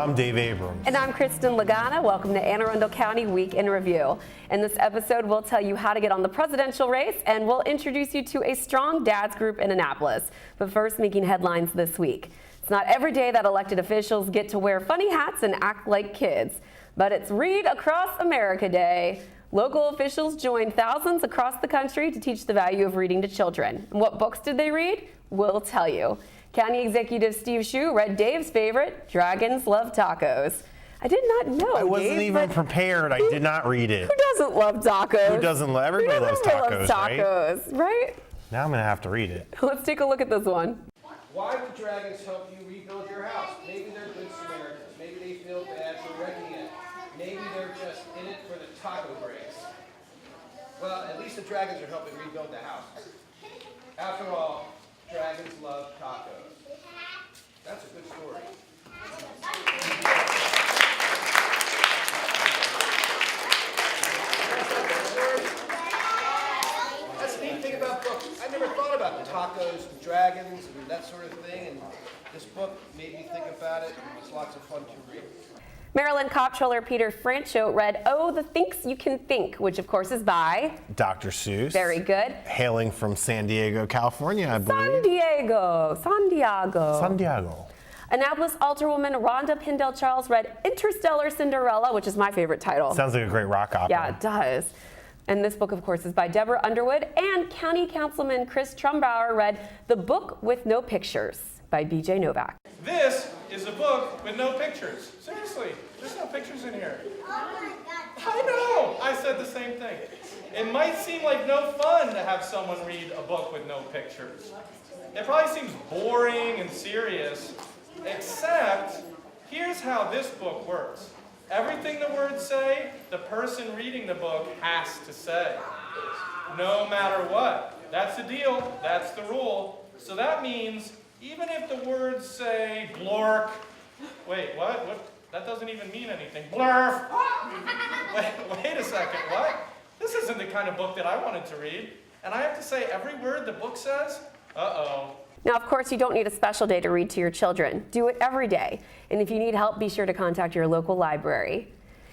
I'm Dave Abrams. And I'm Kristin Lagana. Welcome to Arundel County Week in Review. In this episode, we'll tell you how to get on the presidential race, and we'll introduce you to a strong dads group in Annapolis. But first, making headlines this week. It's not every day that elected officials get to wear funny hats and act like kids, but it's Read Across America Day. Local officials joined thousands across the country to teach the value of reading to children. And what books did they read? We'll tell you. County Executive Steve Shue read Dave's favorite, Dragons Love Tacos. I did not know, I wasn't Dave, even prepared. I did not read it. Who doesn't love tacos? Who doesn't love? Everybody loves tacos, right? Now I'm going to have to read it. Let's take a look at this one. Why do dragons help you rebuild your house? Maybe they're good Samaritans. Maybe they feel bad for wrecking it. Maybe they're just in it for the taco breaks. Well, at least the dragons are helping rebuild the house. After all, dragons love tacos. That's a good story. That's the neat thing about books. I never thought about tacos and dragons and that sort of thing, and this book made me think about it. It was lots of fun to read. Maryland Comptroller Peter Francho read Oh, the Thinks You Can Think, which of course is by Dr. Seuss. Very good. Hailing from San Diego, California, I believe. San Diego. Annapolis alderwoman Rhonda Pindell Charles read Interstellar Cinderella, which is my favorite title. Sounds like a great rock opera. Yeah, it does. And this book, of course, is by Deborah Underwood. And County Councilman Chris Trumbauer read The Book with No Pictures by B.J. Novak. This is a book with no pictures. Seriously, there's no pictures in here. I know, I said the same thing. It might seem like no fun to have someone read a book with no pictures. It probably seems boring and serious, except here's how this book works. Everything the words say, the person reading the book has to say. No matter what. That's the deal, that's the rule. So that means even if the words say blork, wait, what? That doesn't even mean anything. Blurf! Wait a second, what? This isn't the kind of book that I wanted to read. And I have to say every word the book says, uh-oh. Now, of course, you don't need a special day to read to your children. Do it every day. And if you need help, be sure to contact your local library.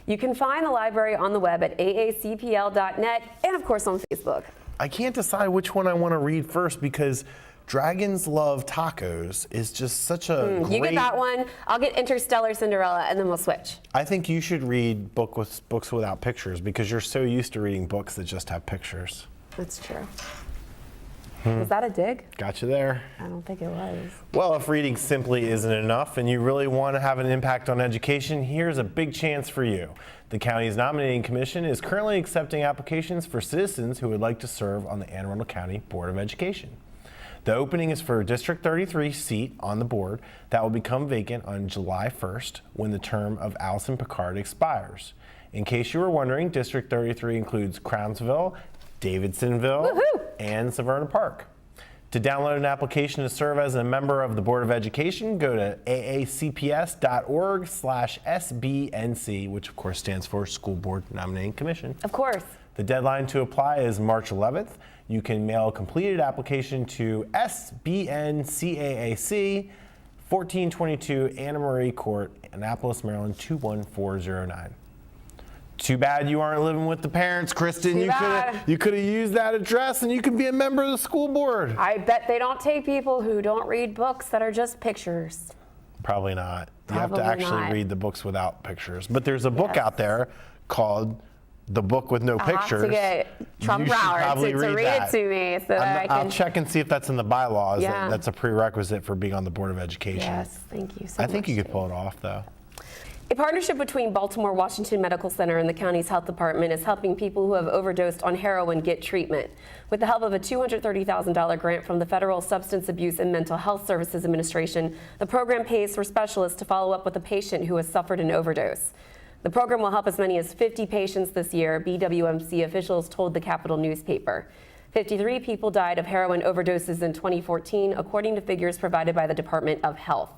You can find the library on the web at aacpl.net and, of course, on Facebook. I can't decide which one I want to read first because Dragons Love Tacos is just such a great... You get that one, I'll get Interstellar Cinderella, and then we'll switch. I think you should read books without pictures because you're so used to reading books that just have pictures. That's true. Was that a dig? Got you there. I don't think it was. Well, if reading simply isn't enough and you really want to have an impact on education, here's a big chance for you. The county's nominating commission is currently accepting applications for citizens who would like to serve on the Anne Arundel County Board of Education. The opening is for District 33 seat on the board that will become vacant on July 1st when the term of Allison Picard expires. In case you were wondering, District 33 includes Crownsville, Davidsonville, and Severna Park. To download an application to serve as a member of the Board of Education, go to aacps.org/SBNC, which of course stands for School Board Nominating Commission. Of course. The deadline to apply is March 11th. You can mail a completed application to SBNCAAC, 1422 Anna Marie Court, Annapolis, Maryland 21409. Too bad you aren't living with the parents, Kristin. You could have used that address and you could be a member of the school board. I bet they don't take people who don't read books that are just pictures. Probably not. You have Probably to actually not. read the books without pictures. But there's a book out there called The Book with No Pictures. I'll have to get Trump Brower to read it to me so that I can... I'll check and see if that's in the bylaws. Yeah. That's a prerequisite for being on the Board of Education. Yes, thank you so much. I think you could pull it off, though. A partnership between Baltimore Washington Medical Center and the county's health department is helping people who have overdosed on heroin get treatment. With the help of a $230,000 grant from the Federal Substance Abuse and Mental Health Services Administration, the program pays for specialists to follow up with a patient who has suffered an overdose. The program will help as many as 50 patients this year, BWMC officials told the Capital newspaper. 53 people died of heroin overdoses in 2014, according to figures provided by the Department of Health.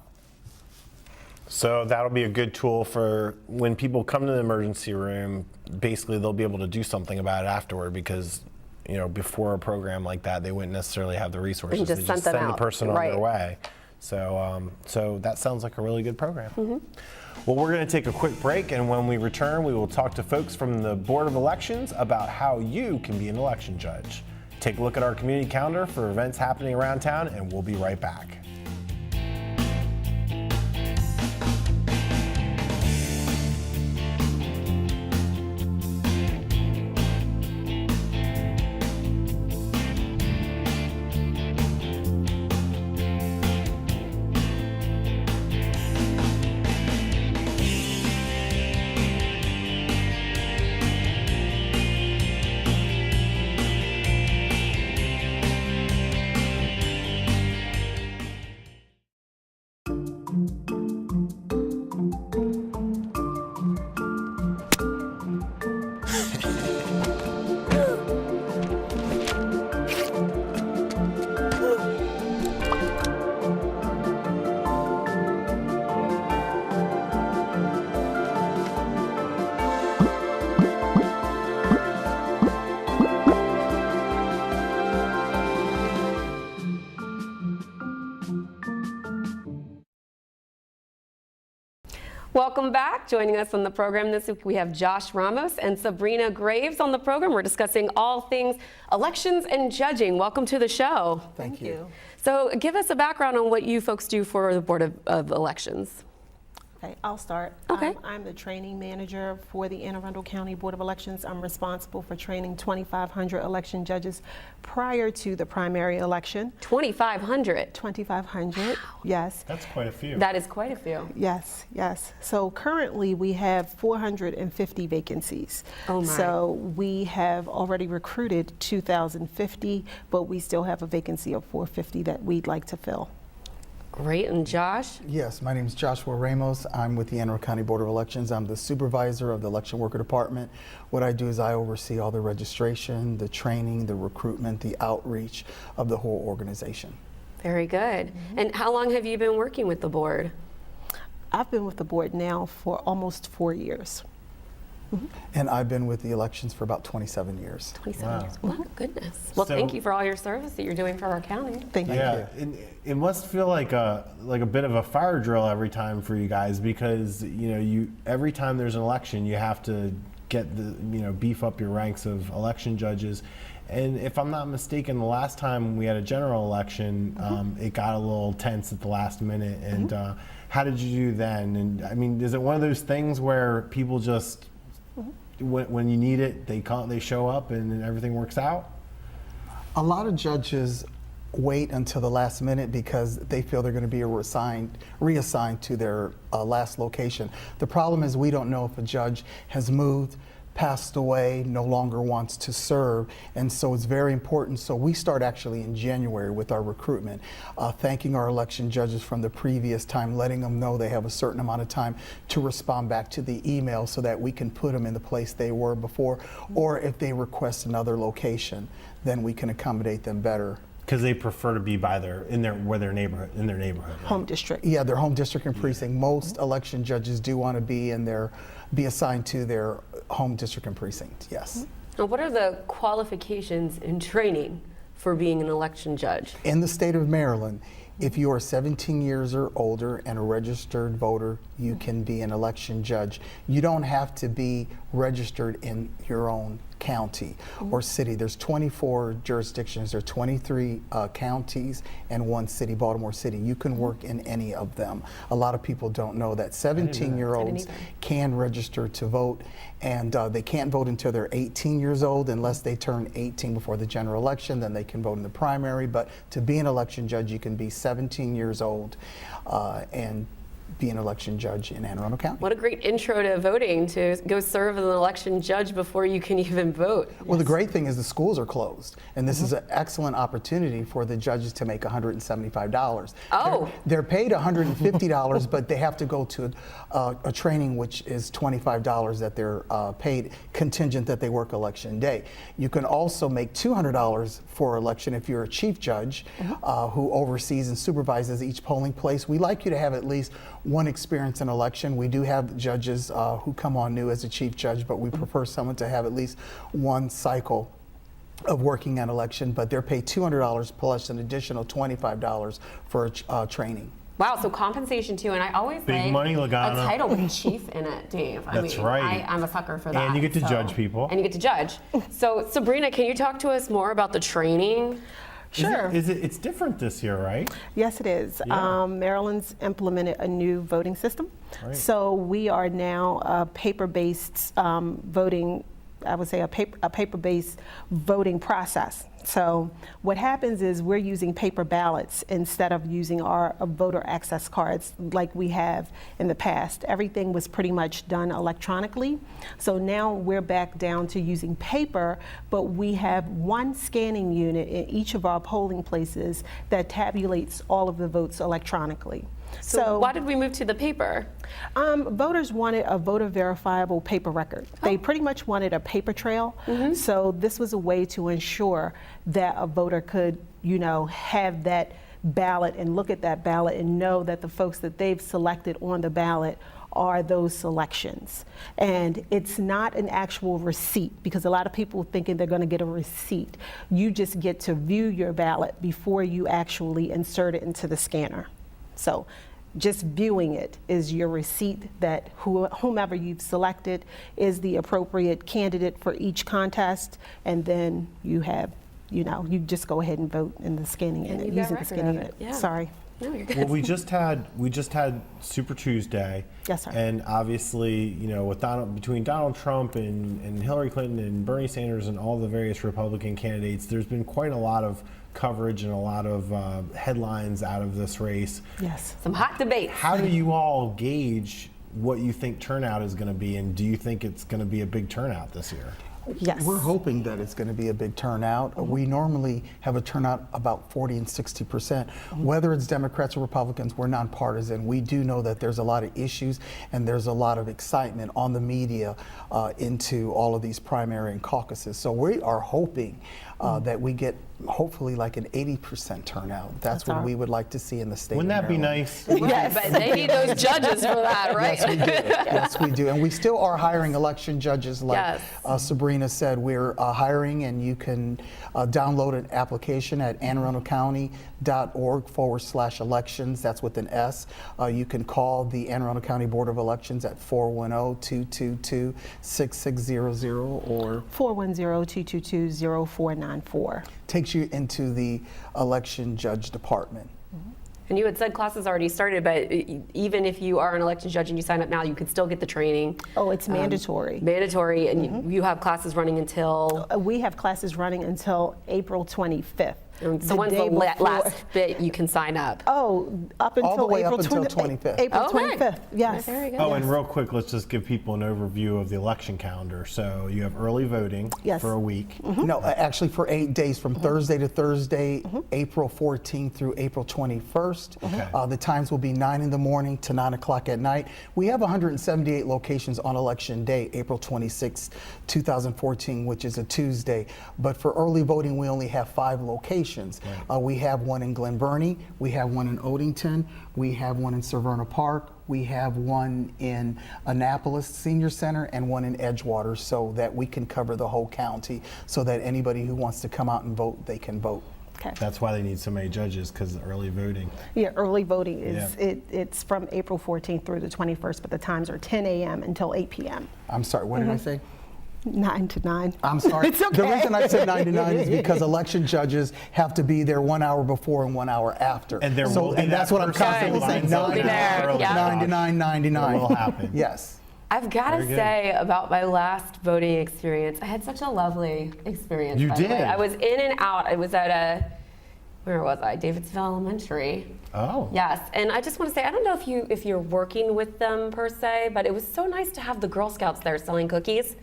So that'll be a good tool for when people come to the emergency room. Basically, they'll be able to do something about it afterward because, you know, before a program like that, they wouldn't necessarily have the resources. They just send the person on their way. So that sounds like a really good program. Well, we're going to take a quick break, and when we return, we will talk to folks from the Board of Elections about how you can be an election judge. Take a look at our community calendar for events happening around town, and we'll be right back. Welcome back. Joining us on the program this week, we have Josh Ramos and Sabrina Graves on the program. We're discussing all things elections and judging. Welcome to the show. Thank you. So give us a background on what you folks do for the Board of Elections. Okay, I'll start. Okay. I'm the training manager for the Arundel County Board of Elections. I'm responsible for training 2,500 election judges prior to the primary election. 2,500. 2,500, yes. That's quite a few. That is quite a few. Yes, yes. So currently we have 450 vacancies. Oh my. So we have already recruited 2,050, but we still have a vacancy of 450 that we'd like to fill. Great. And Josh? Yes, my name is Joshua Ramos. I'm with the Arundel County Board of Elections. I'm the supervisor of the election worker department. What I do is I oversee all the registration, the training, the recruitment, the outreach of the whole organization. Very good. And how long have you been working with the board? I've been with the board now for almost 4 years. And I've been with the elections for about 27 years. 27 years. Wow, goodness. Well, So- thank you for all your service that you're doing for our county. Thank you. Yeah, it must feel like a bit of a fire drill every time for you guys, because every time there's an election, you have to get beef up your ranks of election judges. And if I'm not mistaken, the last time we had a general election, it got a little tense at the last minute. And how did you do then? And I mean, is it one of those things where people just when you need it, they show up and everything works out? A lot of judges wait until the last minute because they feel they're going to be reassigned to their last location. The problem is we don't know if a judge has moved, passed away, no longer wants to serve, and so it's very important. So we start actually in January with our recruitment, thanking our election judges from the previous time, letting them know they have a certain amount of time to respond back to the email so that we can put them in the place they were before, or if they request another location, then we can accommodate them better. Because they prefer to be in their neighborhood. Right? Home district. Yeah, their home district and precinct. Most election judges do want to be assigned to their home district and precinct, yes. Now, what are the qualifications and training for being an election judge? In the state of Maryland, if you are 17 years or older and a registered voter, you can be an election judge. You don't have to be registered in your own county or city. There's 24 jurisdictions, there are 23 counties and 1 city, Baltimore City. You can work in any of them. A lot of people don't know that 17-year-olds can register to vote, and they can't vote until they're 18 years old unless they turn 18 before the general election. Then they can vote in the primary. But to be an election judge, you can be 17 years old and be an election judge in Anne Arundel County. What a great intro to voting, to go serve as an election judge before you can even vote. Well, the great thing is the schools are closed, and this is an excellent opportunity for the judges to make $175. Oh. They're paid $150, but they have to go to a training which is $25 that they're paid contingent that they work election day. You can also make $200 for election if you're a chief judge who oversees and supervises each polling place. We like you to have at least one experience in election. We do have judges who come on new as a chief judge, but we prefer someone to have at least one cycle of working an election, but they're paid $200 plus an additional $25 for training. Wow, so compensation too, and I always Big like money, Lagana. a title with chief in it, Dave. That's right. I'm a sucker for that. And you get to judge people. And you get to judge. So Sabrina, can you talk to us more about the training? Sure. It's different this year, right? Yes, it is. Yeah. Maryland's implemented a new voting system. Right. So we are now a paper-based voting, I would say a paper-based voting process. So what happens is we're using paper ballots instead of using our voter access cards like we have in the past. Everything was pretty much done electronically. So now we're back down to using paper, but we have one scanning unit in each of our polling places that tabulates all of the votes electronically. So why did we move to the paper? Voters wanted a voter verifiable paper record. They pretty much wanted a paper trail. So this was a way to ensure that a voter could, have that ballot and look at that ballot and know that the folks that they've selected on the ballot are those selections. And it's not an actual receipt, because a lot of people thinking they're going to get a receipt. You just get to view your ballot before you actually insert it into the scanner. So just viewing it is your receipt that whomever you've selected is the appropriate candidate for each contest, and then you have, you just go ahead and vote in the scanning And unit, you've got using the record scanning of unit. it, yeah. Sorry. No, you're good. Well, we just had Super Tuesday. Yes, sir. And obviously, with between Donald Trump and Hillary Clinton and Bernie Sanders and all the various Republican candidates, there's been quite a lot of coverage and a lot of headlines out of this race. Yes. Some hot debates. How do you all gauge what you think turnout is going to be, and do you think it's going to be a big turnout this year? Yes. We're hoping that it's going to be a big turnout. We normally have a turnout about 40 and 60%. Whether it's Democrats or Republicans, we're nonpartisan. We do know that there's a lot of issues and there's a lot of excitement on the media into all of these primary and caucuses. So we are hoping that we get hopefully like an 80% turnout. That's what we would like to see in the state. Wouldn't of that be Maryland. nice? Yeah, but they need those judges for that, right? Yes, we do. Yes, we do. And we still are hiring election judges, like Sabrina said. We're hiring, and you can download an application at AnneArundelCounty.org/elections. That's with an S. You can call the Anne Arundel County Board of Elections at 410-222-6600 or 410-222-0494. Takes you into the election judge department. And you had said classes already started, but even if you are an election judge and you sign up now, you could still get the training. Oh, it's mandatory. Mandatory, and you have classes running until? We have classes running until April 25th. So when's the last bit you can sign up? Oh, up until All the way April up until 25th. April Okay. 25th, yes. Very good. Oh, and real quick, let's just give people an overview of the election calendar. So you have early voting for a week. No, actually for 8 days, from Thursday to Thursday, April 14th through April 21st. The times will be 9 in the morning to 9 o'clock at night. We have 178 locations on election day, April 26, 2014, which is a Tuesday. But for early voting, we only have 5 locations. We have one in Glen Burnie, we have one in Odenton, we have one in Severna Park, we have one in Annapolis Senior Center, and one in Edgewater, so that we can cover the whole county, so that anybody who wants to come out and vote, they can vote. Okay. That's why they need so many judges, because early voting. Yeah, early voting is, it's from April 14th through the 21st, but the times are 10 a.m. until 8 p.m. I'm sorry, what did I say? 9 to 9. I'm sorry. It's okay. The reason I said 9 to 9 is because election judges have to be there 1 hour before and 1 hour after. And there will be and that's that what I'm person constantly who saying. lines up 9 to an 9, hour early. 9 to 9, 9 to 9. It will happen. Yes. I've got to Very good. say about my last voting experience, I had such a lovely experience. You by the way. did? I was in and out. I was at where was I? Davidsville Elementary. Oh. Yes, and I just want to say, I don't know if you're working with them per se, but it was so nice to have the Girl Scouts there selling cookies.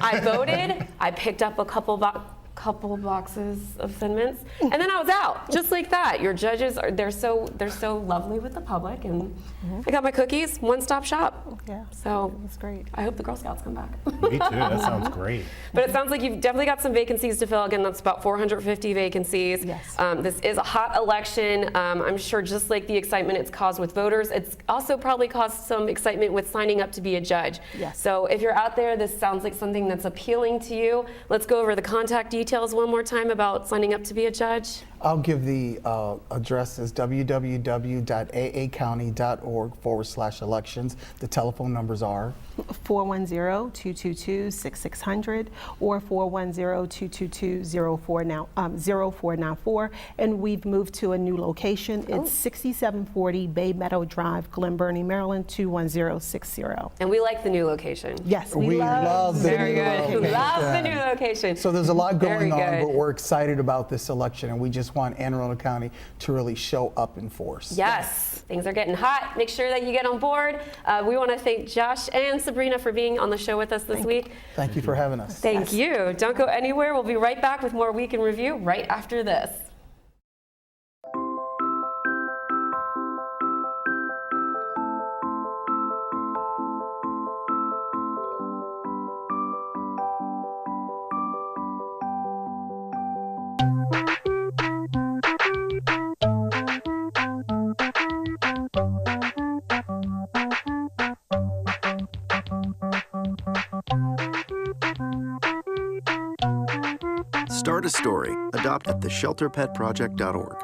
I voted. I picked up a couple boxes of Thin Mints, and then I was out just like that. Your judges they're so lovely with the public, and I got my cookies. One-stop shop. Yeah. So That's great. I hope the Girl Scouts come back. Me too. That sounds great. But it sounds like you've definitely got some vacancies to fill. Again, that's about 450 vacancies. Yes. This is a hot election. I'm sure just like the excitement it's caused with voters, it's also probably caused some excitement with signing up to be a judge. Yes. So if you're out there, this sounds like something that's appealing to you. Let's go over the contact details. details one more time about signing up to be a judge? I'll give the address is www.aacounty.org/elections. The telephone numbers are 410-222-6600 or 410-222-0494. And we've moved to a new location. It's 6740 Bay Meadow Drive, Glen Burnie, Maryland, 21060. And we like the new location. Yes, We love the Very new good. location. Love the new location. So there's a lot Very going on, good. but we're excited about this election, and we just want Anne Arundel County to really show up in force. Yes, things are getting hot. Make sure that you get on board. We want to thank Josh and Sabrina for being on the show with us this week. Thank you for having us. Thank you. Don't go anywhere. We'll be right back with more Week in Review right after this. Start a story. Adopt at theshelterpetproject.org.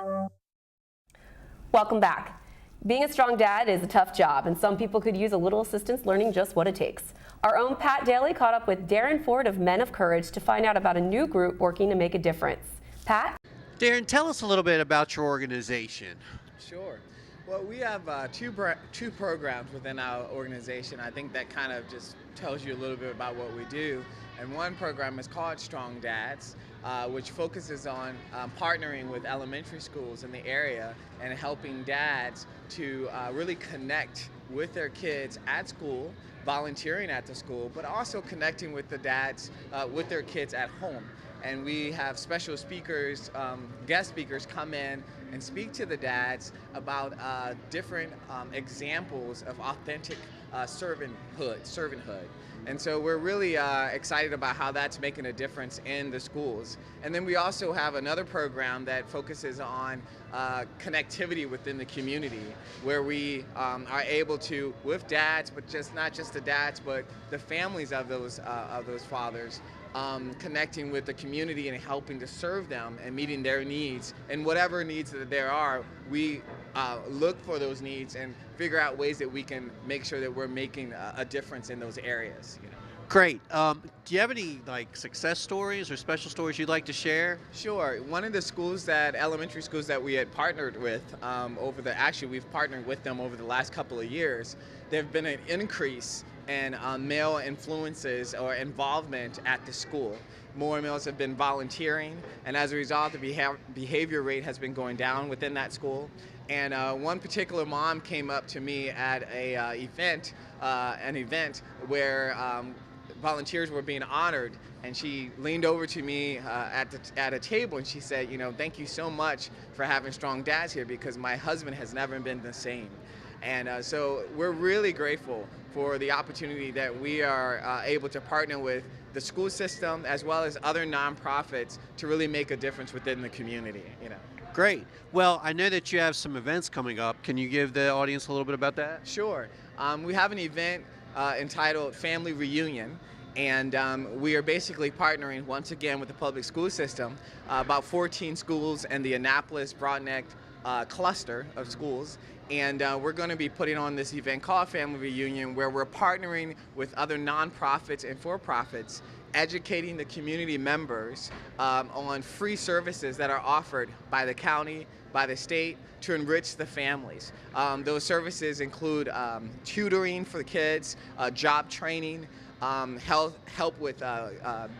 Welcome back. Being a strong dad is a tough job, and some people could use a little assistance learning just what it takes. Our own Pat Daly caught up with Darin Ford of Men of Courage to find out about a new group working to make a difference. Pat? Darin, tell us a little bit about your organization. Sure. Well, we have two programs within our organization. I think that kind of just tells you a little bit about what we do. And one program is called Strong Dads, which focuses on partnering with elementary schools in the area and helping dads to really connect with their kids at school, volunteering at the school, but also connecting with the dads with their kids at home. And we have special speakers, guest speakers come in and speak to the dads about different examples of authentic servanthood. And so we're really excited about how that's making a difference in the schools. And then we also have another program that focuses on connectivity within the community, where we are able to, with dads, but not just the dads, but the families of those fathers, connecting with the community and helping to serve them and meeting their needs. And whatever needs that there are, we look for those needs and figure out ways that we can make sure that we're making a difference in those areas. You know? Great. Do you have any success stories or special stories you'd like to share? Sure. One of the elementary schools that we had partnered with we've partnered with them over the last couple of years. There's been an increase in male influences or involvement at the school. More males have been volunteering, and as a result, the behavior rate has been going down within that school. And one particular mom came up to me at an event where volunteers were being honored, and she leaned over to me at a table and she said, thank you so much for having Strong Dads here, because my husband has never been the same. And so we're really grateful for the opportunity that we are able to partner with the school system as well as other nonprofits to really make a difference within the community. Great. Well, I know that you have some events coming up. Can you give the audience a little bit about that? Sure. We have an event entitled Family Reunion. And we are basically partnering once again with the public school system, about 14 schools in the Annapolis-Broadneck cluster of schools. And we're going to be putting on this event called Family Reunion, where we're partnering with other nonprofits and for-profits, educating the community members on free services that are offered by the county, by the state, to enrich the families. Those services include tutoring for the kids, job training, help with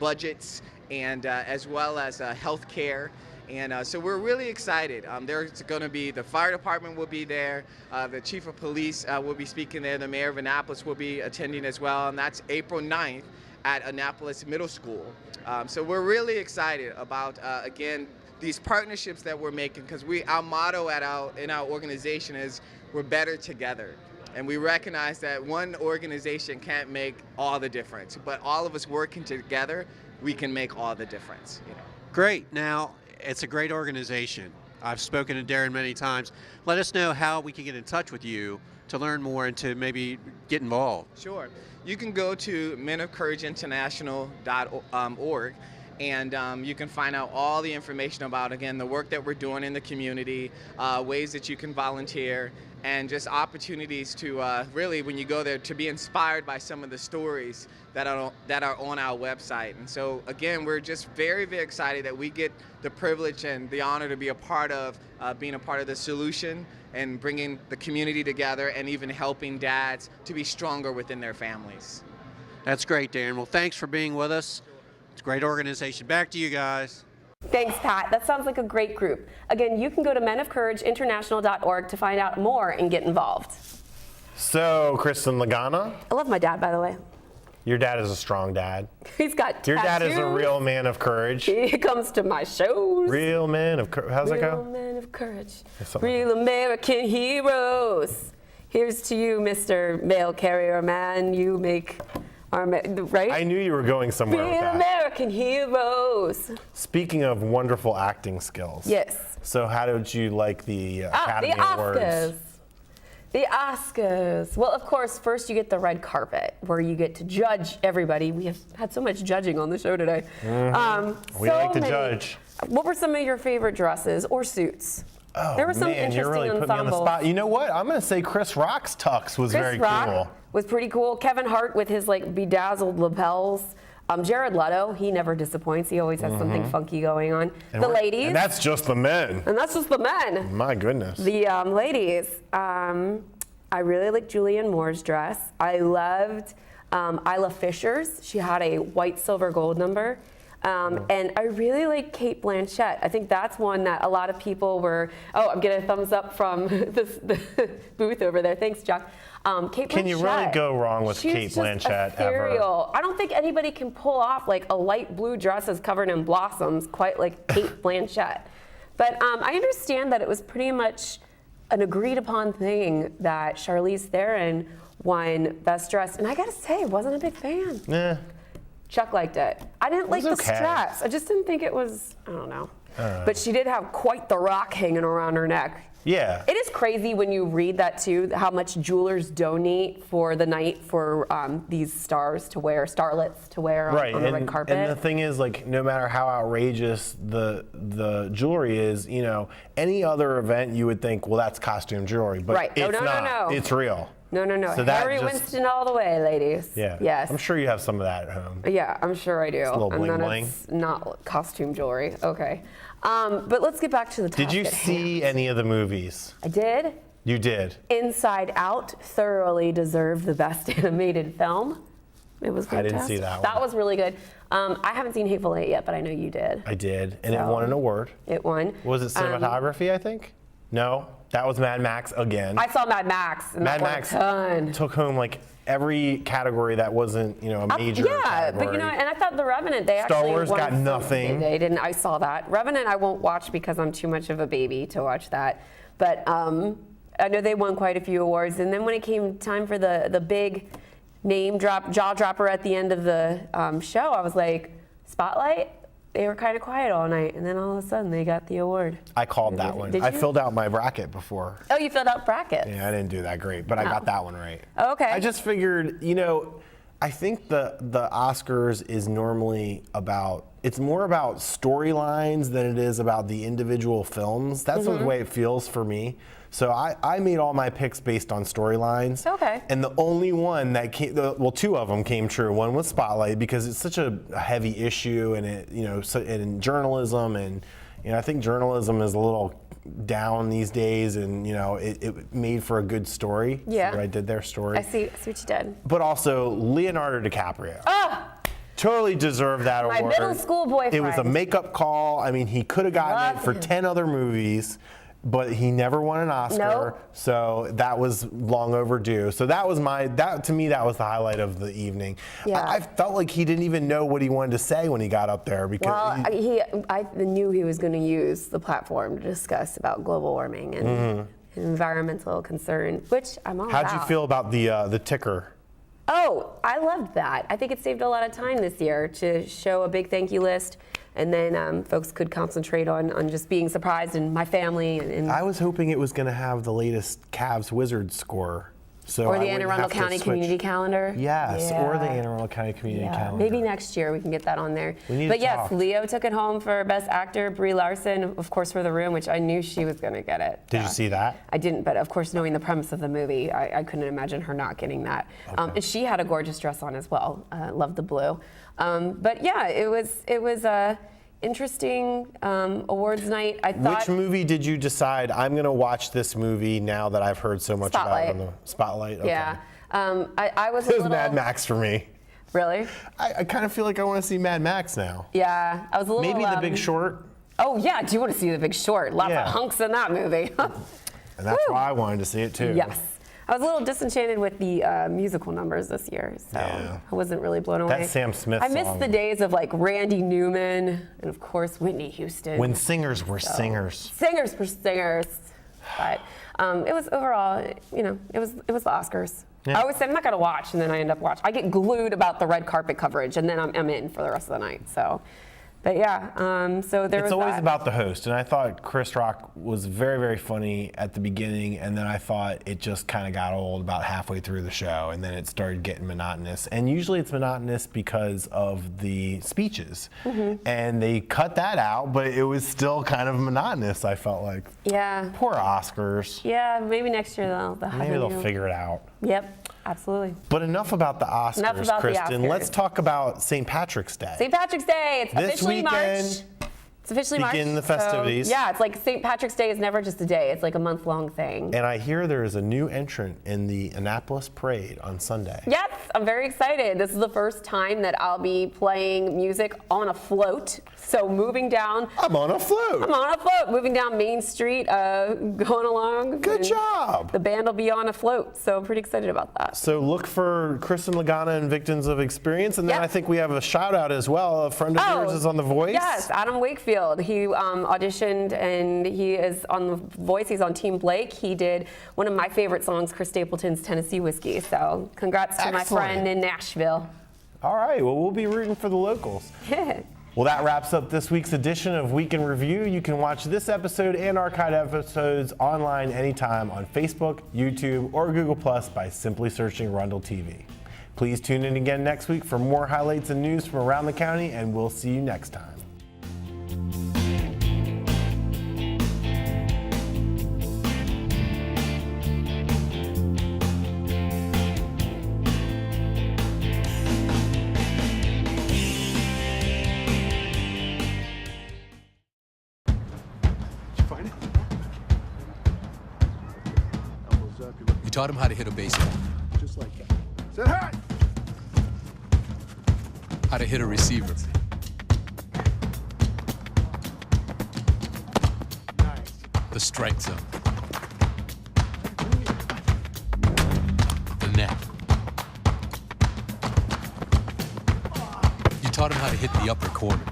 budgets, and as well as health care. And so we're really excited. There's going to be, the fire department will be there, the chief of police will be speaking there, the mayor of Annapolis will be attending as well, and that's April 9th at Annapolis Middle School. So we're really excited about, again, these partnerships that we're making, because our motto in our organization is, we're better together. And we recognize that one organization can't make all the difference, but all of us working together, we can make all the difference. Great. Now, it's a great organization. I've spoken to Darin many times. Let us know how we can get in touch with you to learn more and to maybe get involved. Sure. You can go to menofcourageinternational.org, And you can find out all the information about, again, the work that we're doing in the community, ways that you can volunteer, and just opportunities to really, when you go there, to be inspired by some of the stories that are on our website. And so, again, we're just very, very excited that we get the privilege and the honor to be a part of being a part of the solution and bringing the community together and even helping dads to be stronger within their families. That's great, Darin. Well, thanks for being with us. It's a great organization. Back to you guys. Thanks, Pat. That sounds like a great group. Again, you can go to menofcourageinternational.org to find out more and get involved. So, Kristin Lagana, I love my dad, by the way. your dad is a strong dad. He's got Your dad is a tattoos. real man of courage. He comes to my shows. Real man of courage. How's that Real go? men of courage. something Real American heroes. Here's to you, Mr. Mail Carrier Man. You make our, right? I knew you were going somewhere with Real that. American heroes. Speaking of wonderful acting skills. Yes. So how did you like the Academy the Awards? Oscars. The Oscars. Well, of course, first you get the red carpet where you get to judge everybody. We have had so much judging on the show today. We like to judge. What were some of your favorite dresses or suits? Oh, There were some man, you're really interesting putting me on the ensembles. spot. You know what? I'm going to say Chris Rock's tux was Chris very Rock cool. was pretty cool. Kevin Hart with his like bedazzled lapels. Jared Leto, he never disappoints. He always has something funky going on. And the we're- ladies. And that's just the men. And that's just the men. My goodness. The ladies, I really liked Julianne Moore's dress. I loved Isla Fisher's. She had a white, silver, gold number. And I really like Cate Blanchett. I think that's one that a lot of people were, I'm getting a thumbs up from the booth over there. Thanks, Jack. Cate Can you really Blanchett, go wrong with she's Cate just Blanchett ever? ethereal. I don't think anybody can pull off like a light blue dress that's covered in blossoms quite like Cate Blanchett. But I understand that it was pretty much an agreed upon thing that Charlize Theron won Best Dress. And I gotta say, I wasn't a big fan. Yeah. Chuck liked it. I didn't like the okay. straps. I just didn't think it was, I don't know. But she did have quite the rock hanging around her neck. Yeah. It is crazy when you read that too, how much jewelers donate for the night for these starlets to wear on the red carpet. And the thing is, like, no matter how outrageous the jewelry is, you know, any other event you would think, well, that's costume jewelry, but Right. No, it's no, not. no, no. It's real. No. So that Harry just- Winston all the way, ladies. Yeah. Yes. I'm sure you have some of that at home. Yeah, I'm sure I do. a little And then bling it's not costume jewelry. Okay. But let's get back to the topic Did you at see hand. any of the movies? I did. You did. Inside Out thoroughly deserved the best animated film. It was I fantastic. didn't see that one. That was really good. I haven't seen Hateful Eight yet, but I know you did. I did, and it So- won an award. It won. Was it cinematography, I think? No, that was Mad Max again. I saw Mad Max, and Mad that won Max a ton. took home like every category that wasn't, you know, a major Yeah, category. but you know, and I thought The Revenant, they Star actually Wars won got some- nothing. They didn't. I saw that. Revenant, I won't watch because I'm too much of a baby to watch that. But I know they won quite a few awards. And then when it came time for the big name drop, jaw dropper at the end of the show, I was like, Spotlight. They were kind of quiet all night, and then all of a sudden they got the award. I called that one. Did I you? filled out my bracket before. Oh, you filled out brackets. Yeah, I didn't do that great, but I got that one right. Okay. I just figured, you know, I think the Oscars is normally about, it's more about storylines than it is about the individual films. That's the way it feels for me. So I made all my picks based on storylines. Okay. And the only one that came, well, two of them came true. One was Spotlight because it's such a heavy issue, and it, you know, and in journalism, and you know, I think journalism is a little down these days, and you know, it made for a good story. Yeah. So what I did their story. I see what you did. But also Leonardo DiCaprio. Ah! Totally deserved that My award. middle school boyfriend. It was a makeup call. I mean, he could have gotten Love it for him. 10 other movies, but he never won an Oscar. Nope. So that was long overdue. So that was to me, that was the highlight of the evening. Yeah. I felt like he didn't even know what he wanted to say when he got up there because Well, I knew he was going to use the platform to discuss about global warming and environmental concerns, which I'm all about. how'd you feel about the ticker? Oh, I loved that. I think it saved a lot of time this year to show a big thank you list, and then folks could concentrate on just being surprised and my family. And I was hoping it was going to have the latest Cavs Wizards score So Or I the wouldn't Anne Arundel have to County switch. Community Calendar. Yes, or the Yeah. Anne Arundel County Community Yeah, Calendar. maybe next year we can get that on there. We need but to yes, talk. Leo took it home for Best Actor. Brie Larson, of course, for The Room, which I knew she was going to get it. Did you see that? I didn't, but of course, knowing the premise of the movie, I couldn't imagine her not getting that. And she had a gorgeous dress on as well. Loved the blue. But yeah, it was a interesting awards night. I thought. Which movie did you decide I'm going to watch this movie now that I've heard so much about it on the Spotlight? Okay. Yeah. I was a It was little. Mad Max for me. Really? I kind of feel like I want to see Mad Max now. Yeah, I was a little. Maybe The Big Short. Oh yeah, do you want to see The Big Short? Lots Yeah. of hunks in that movie. And that's Woo. why I wanted to see it too. Yes. I was a little disenchanted with the musical numbers this year, so Yeah. I wasn't really blown away. That Sam Smith I missed song. the days of like Randy Newman and of course Whitney Houston. When singers were singers. Singers for singers. But it was overall, you know, it was the Oscars. Yeah. I always say I'm not gonna watch, and then I end up watching. I get glued about the red carpet coverage, and then I'm in for the rest of the night. So, but yeah, so there was It's always that. about the host, and I thought Chris Rock was very, very funny at the beginning, and then I thought it just kind of got old about halfway through the show, and then it started getting monotonous. And usually it's monotonous because of the speeches, and they cut that out, but it was still kind of monotonous, I felt like. Yeah. Poor Oscars. Yeah, maybe next year they'll have Maybe a they'll new- figure it out. Yep, absolutely. But enough about the Oscars, Enough about the Kristin. Oscars. Let's talk about St. Patrick's Day. St. Patrick's Day. It's This officially weekend, March. It's officially March. begin the so, festivities. yeah, it's like St. Patrick's Day is never just a day. It's like a month-long thing. And I hear there is a new entrant in the Annapolis Parade on Sunday. Yes, I'm very excited. This is the first time that I'll be playing music on a float. So moving down. I'm on a float. I'm on a float, moving down Main Street, going along. Good and job. The band will be on a float, so I'm pretty excited about that. So look for Kristin Lagana and Victims of Experience. And then Yep. I think we have a shout out as well. A friend of yours is on The Voice. Yes, Adam Wakefield. He auditioned and he is on The Voice. He's on Team Blake. He did one of my favorite songs, Chris Stapleton's Tennessee Whiskey. So congrats to my Excellent. friend in Nashville. All right, well, we'll be rooting for the locals. Well, that wraps up this week's edition of Week in Review. You can watch this episode and archived episodes online anytime on Facebook, YouTube, or Google Plus by simply searching Arundel TV. Please tune in again next week for more highlights and news from around the county, and we'll see you next time. You taught him how to hit a baseball, Just like that. Say hi! how to hit a receiver, Nice. the strike zone, the net. You taught him how to hit the upper corner.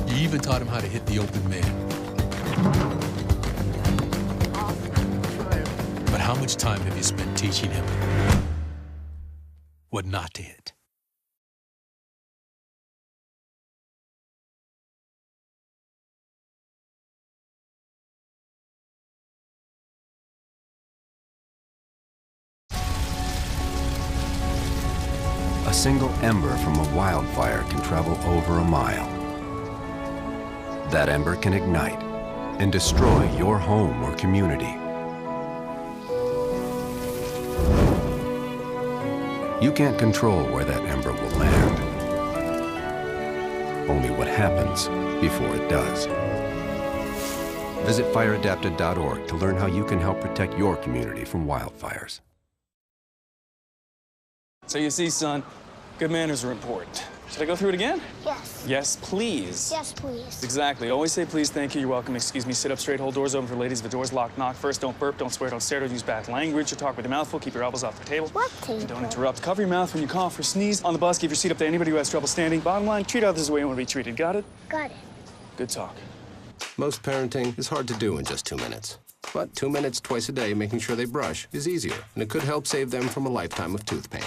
You even taught him how to hit the open man. But how much time have you spent teaching him what not to hit? A single ember from a wildfire can travel over a mile. That ember can ignite and destroy your home or community. You can't control where that ember will land. Only what happens before it does. Visit fireadapted.org to learn how you can help protect your community from wildfires. So you see, son, good manners are important. Should I go through it again? Yes. Yes, please. Yes, please. Exactly. Always say please, thank you, you're welcome, excuse me, sit up straight, hold doors open for ladies. If the door's locked, knock first. Don't burp, don't swear, don't stare, don't use bad language or talk with your mouth full. Keep your elbows off the table. What table? And don't interrupt. Cover your mouth when you cough or sneeze. On the bus, keep your seat up to anybody who has trouble standing. Bottom line, treat others the way you want to be treated. Got it? Got it. Good talk. Most parenting is hard to do in just 2 minutes. But 2 minutes twice a day making sure they brush is easier, and it could help save them from a lifetime of tooth pain.